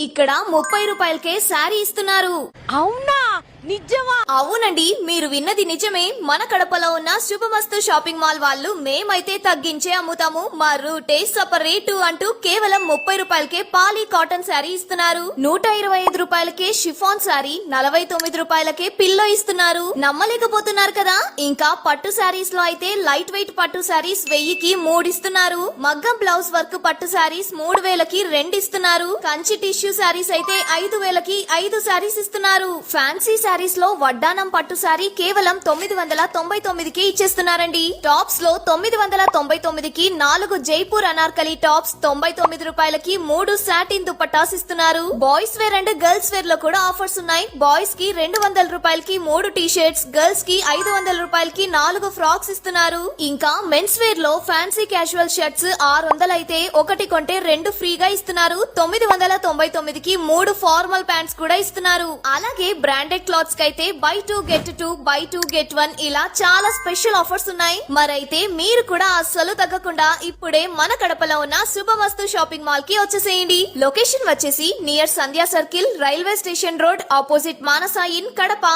ఇక్కడ 30 రూపాయలకే శారీ ఇస్తున్నారు. అవునా నిజమా? అవునండి, మీరు విన్నది నిజమే. మన కడపలో ఉన్న శుభమస్తు షాపింగ్ మాల్ వాళ్ళు మేమైతే తగ్గించే అమ్ముతాము, మా రూటే సపరేటు అంటూ కేవలం 30 రూపాయలకే పాలీ కాటన్ శారీ ఇస్తున్నారు. 125 రూపాయలకే షిఫాన్ శారీ, 49 రూపాయలకే పిల్లో ఇస్తున్నారు. నమ్మలేకపోతున్నారు కదా. ఇంకా పట్టు శారీస్ లో అయితే లైట్ వెయిట్ పట్టు శారీస్ 1000కి 3 ఇస్తున్నారు. మగ్గం బ్లౌజ్ వర్క్ పట్టు శారీస్ 3000కి 2 ఇస్తున్నారు. కంచి టిష్యూ శారీస్ అయితే 5000కి 5 శారీస్ ఇస్తున్నారు. ఫ్యాన్సీ శారీస్ లో వడ్డానం పట్టు శారీ కేవలం 999కి ఇచ్చేస్తున్నారండి. టాప్స్ లో 999కి 4 జైపూర్ అనార్కలి టాప్స్, 99 రూపాయలకి 3 సాటిన్ దుపట్టాస్ ఇస్తున్నారు. Boys wear and girls wear లో కూడా ఆఫర్స్ ఉన్నాయి. బాయ్స్ కి 200 రూపాయలకి 3 టీ షర్ట్స్, గర్ల్స్ కి 500 రూపాయలకి 4 ఫ్రాక్స్ ఇస్తున్నారు. ఇంకా మెన్స్ వేర్ లో ఫ్యాన్సీ క్యాజువల్ షర్ట్స్ 600 అయితే ఒకటి కొంటే 2 ఫ్రీగా ఇస్తున్నారు. 999కి 3 ఫార్మల్ ప్యాంట్స్ కూడా ఇస్తున్నారు. అలాగే బ్రాండెడ్ క్లాత్స్ కి అయితే బై 2 గెట్ 2, బై 2 గెట్ 1 ఇలా చాలా స్పెషల్ ఆఫర్స్ ఉన్నాయి. మరైతే మీరు కూడా అస్సలు తగ్గకుండా ఇప్పుడే మన కడపలో ఉన్న శుభమస్తు షాపింగ్ మాల్ కి వచ్చేసేయండి. లొకేషన్ వచ్చేసి near Sandhya circle, railway station road, opposite Manasa in Kadapa.